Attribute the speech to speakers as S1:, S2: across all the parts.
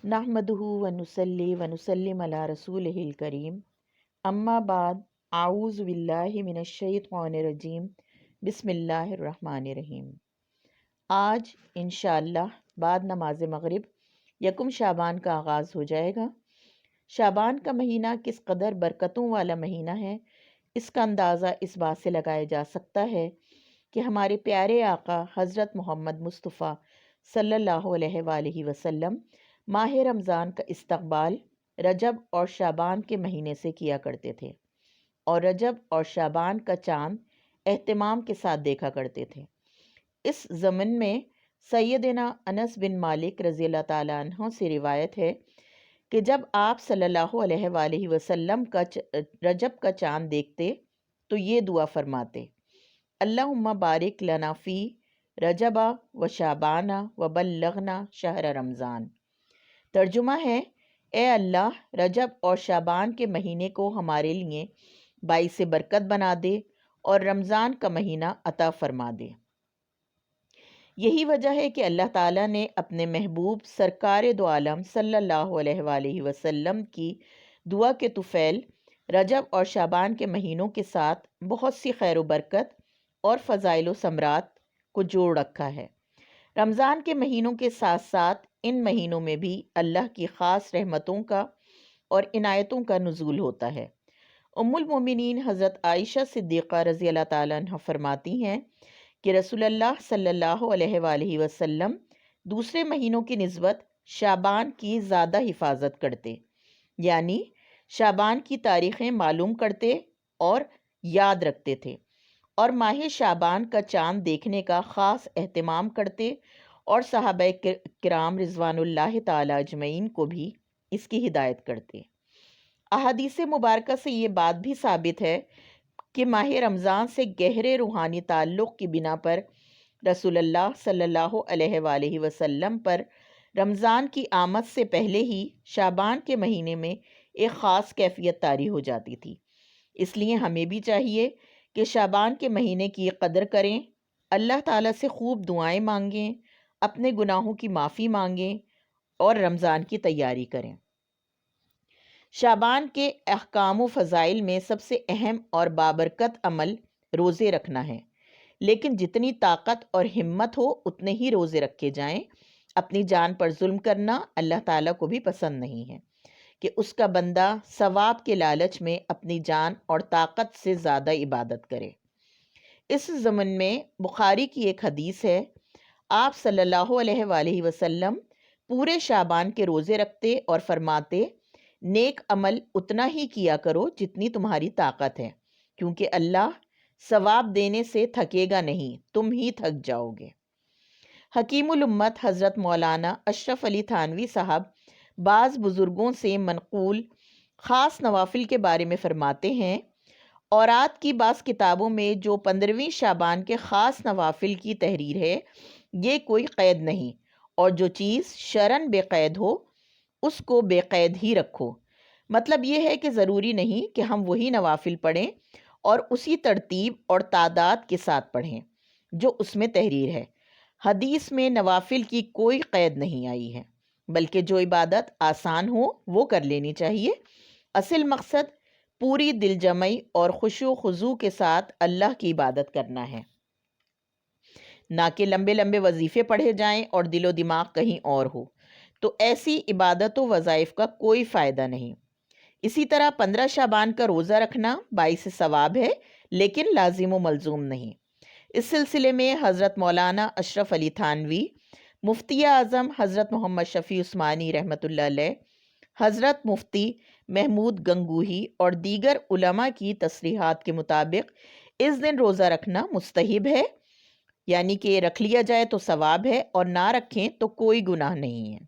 S1: नहमदुहु व नुसल्ली व नुसल्लिम अला रसूलिहिल करीम अम्मा बाद आऊज़ु बिल्लाहि मिनश शैतानिर रजीम बिस्मिल्लाहिर रहमानिर रहीम। आज इंशाअल्लाह बाद नमाज मगरिब यकुम शाबान का आगाज़ हो जाएगा। शाबान का महीना किस कदर बरकतों वाला महीना है, इसका अंदाज़ा इस बात से लगाया जा सकता है कि हमारे प्यारे आका हज़रत मोहम्मद मुस्तफ़ा सल्लल्लाहु अलैहि वसल्लम माह रमज़ान का इस्तक़बाल रजब और शाबान के महीने से किया करते थे और रजब और शाबान का चाँद एहतिमाम के साथ देखा करते थे। इस ज़मन में सैयदना अनस बिन मालिक रज़ियल्लाहु ताला अन्हु से रिवायत है कि जब आप सल्लल्लाहु अलैहि वसल्लम का रजब का चाँद देखते तो ये दुआ फरमाते, अल्लाहुम्मा बारिक लना फ़ी रजबा व शाबाना व बल्लगना शहर रमज़ान। तर्जुमा है, ए अल्लाह रजब और शाबान के महीने को हमारे लिए बाइस बरकत बना दे और रमज़ान का महीना अता फरमा दे। यही वजह है कि अल्लाह ताला ने अपने महबूब सरकार दो आलम सल्लल्लाहु अलैहि वसल्लम की दुआ के तुफ़ैल रजब और शाबान के महीनों के साथ बहुत सी खैर बरकत और फ़ज़ाइल समरात को जोड़ रखा है। रमज़ान के महीनों के साथ साथ इन महीनों में भी अल्लाह की ख़ास रहमतों का और इनायतों का नुज़ूल होता है। उम्मुल मोमिनीन हज़रत आयशा सिद्दीक़ा रज़ियल्लाहु ताला अन्हा फरमाती हैं कि रसूलुल्लाह सल्लल्लाहु अलैहि वसल्लम दूसरे महीनों की निस्बत शाबान की ज़्यादा हिफाजत करते, यानी शाबान की तारीख़ें मालूम करते और याद रखते थे और माह शाबान का चाँद देखने का ख़ास एहतिमाम करते और सहाबा किराम रिज़वानुल्लाह ताला अजमईन को भी इसकी हिदायत करते। अहादीस मुबारका से ये बात भी साबित है कि माह रमज़ान से गहरे रूहानी ताल्लुक़ की बिना पर रसूलुल्लाह सल्लल्लाहु अलैहि वसल्लम पर रमज़ान की आमद से पहले ही शाबान के महीने में एक ख़ास कैफियत तारी हो जाती थी। इसलिए हमें भी चाहिए कि शाबान के महीने की कदर करें, अल्लाह ताला से खूब दुआएं मांगें, अपने गुनाहों की माफ़ी मांगें और रमज़ान की तैयारी करें। शाबान के अहकाम व फ़ज़ाइल में सबसे अहम और बाबरकत अमल रोज़े रखना है, लेकिन जितनी ताकत और हिम्मत हो उतने ही रोज़े रखे जाएं। अपनी जान पर जुल्म करना अल्लाह ताला को भी पसंद नहीं है कि उसका बंदा सवाब के लालच में अपनी जान और ताकत से ज़्यादा इबादत करे। इस ज़मन में बुखारी की एक हदीस है, आप सल्लल्लाहु अलैहि वसल्लम पूरे शाबान के रोज़े रखते और फरमाते, नेक अमल उतना ही किया करो जितनी तुम्हारी ताकत है, क्योंकि अल्लाह सवाब देने से थकेगा नहीं, तुम ही थक जाओगे। हकीमुल उम्मत हज़रत मौलाना अशरफ अली थानवी साहब बाज़ बुज़ुर्गों से मनक़ूल ख़ास नवाफिल के बारे में फ़रमाते हैं, औरात की बाज़ किताबों में जो 15वीं शाबान के ख़ास नवाफिल की तहरीर है, ये कोई क़ैद नहीं, और जो चीज़ शरन बेक़ैद हो उसको बेक़ैद ही रखो। मतलब ये है कि ज़रूरी नहीं कि हम वही नवाफिल पढ़ें और उसी तरतीब और तादाद के साथ पढ़ें जो उसमें तहरीर है। हदीस में नवाफिल की कोई क़ैद नहीं आई है, बल्कि जो इबादत आसान हो वो कर लेनी चाहिए। असल मकसद पूरी दिलजमई और खुशू खुजू के साथ अल्लाह की इबादत करना है, ना कि लंबे लंबे वजीफ़े पढ़े जाएं और दिलो दिमाग कहीं और हो, तो ऐसी इबादत व वज़ाइफ का कोई फ़ायदा नहीं। इसी तरह 15 शाबान का रोज़ा रखना बाइस सवाब है, लेकिन लाजिम व मलजूम नहीं। इस सिलसिले में हज़रत मौलाना अशरफ अली थानवी, मुफ्ती आज़म हज़रत मोहम्मद शफ़ी उस्मानी रहमतुल्लाह अलैह, हज़रत मुफ्ती महमूद गंगूही और दीगर उलमा की तसरीहात के मुताबिक इस दिन रोज़ा रखना मुस्तहिब है, यानी कि रख लिया जाए तो सवाब है और ना रखें तो कोई गुनाह नहीं है।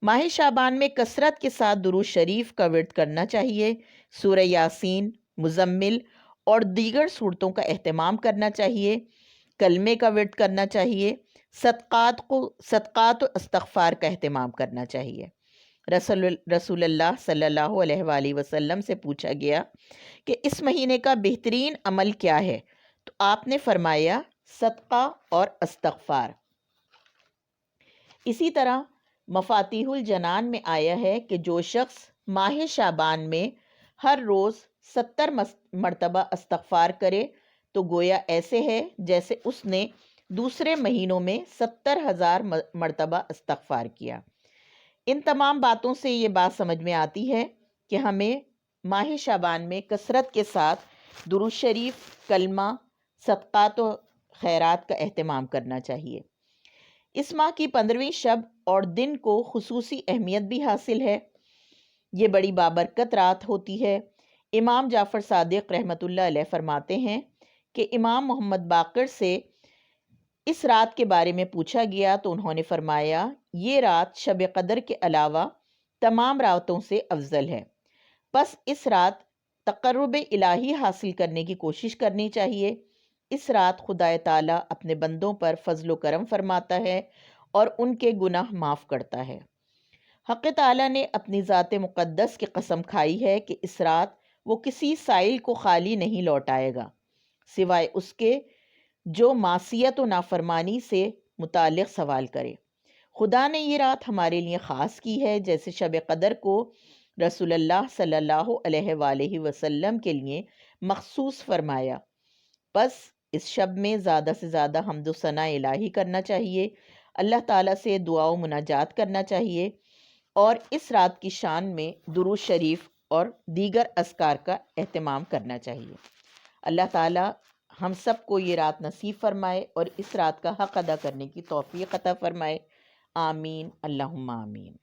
S1: माह शाबान में कसरत के साथ दुरूद शरीफ का विर्द करना चाहिए। सूरह यासीन, मुज़म्मिल और दीगर सूरतों का एहतमाम करना चाहिए। कलमे का विर्द करना चाहिए। सदक़ात व इस्तग़फ़ार का एहतमाम करना चाहिए। रसूलुल्लाह सल्लल्लाहु अलैहि वसल्लम से पूछा गया कि इस महीने का बेहतरीन अमल क्या है, तो आपने फरमाया, सदक़ा और इस्तग़फ़ार। इसी तरह مفاتیح الجنان میں آیا ہے کہ جو شخص ماہ شعبان میں ہر روز 70 مرتبہ استغفار کرے تو گویا ایسے ہے جیسے اس نے دوسرے مہینوں میں 70,000 مرتبہ استغفار کیا۔ ان تمام باتوں سے یہ بات سمجھ میں آتی ہے کہ ہمیں ماہ شعبان میں کثرت کے ساتھ درود شریف، کلمہ، صدقات و خیرات کا اہتمام کرنا چاہیے۔ اس ماہ کی 15ویں شب اور دن کو خصوصی اہمیت بھی حاصل ہے۔ یہ بڑی بابرکت رات ہوتی ہے۔ امام جعفر صادق رحمۃ اللہ علیہ فرماتے ہیں کہ امام محمد باقر سے اس رات کے بارے میں پوچھا گیا تو انہوں نے فرمایا یہ رات شب قدر کے علاوہ تمام راتوں سے افضل ہے، بس اس رات تقرب الہی حاصل کرنے کی کوشش کرنی چاہیے۔ اس رات خدا تعالیٰ اپنے بندوں پر فضل و کرم فرماتا ہے اور ان کے گناہ معاف کرتا ہے۔ حق تعالیٰ نے اپنی ذات مقدس کی قسم کھائی ہے کہ اس رات وہ کسی سائل کو خالی نہیں لوٹائے گا سوائے اس کے جو معصیت و نافرمانی سے متعلق سوال کرے۔ خدا نے یہ رات ہمارے لیے خاص کی ہے، جیسے شب قدر کو رسول اللہ صلی اللہ علیہ وآلہ وسلم کے لیے مخصوص فرمایا۔ بس اس شب میں زیادہ سے زیادہ حمد و ثنا الہی کرنا چاہیے، اللہ تعالیٰ سے دعا و مناجات کرنا چاہیے اور اس رات کی شان میں درود شریف اور دیگر اذکار کا اہتمام کرنا چاہیے۔ اللہ تعالیٰ ہم سب کو یہ رات نصیب فرمائے اور اس رات کا حق ادا کرنے کی توفیق عطا فرمائے۔ آمین، اللہم آمین۔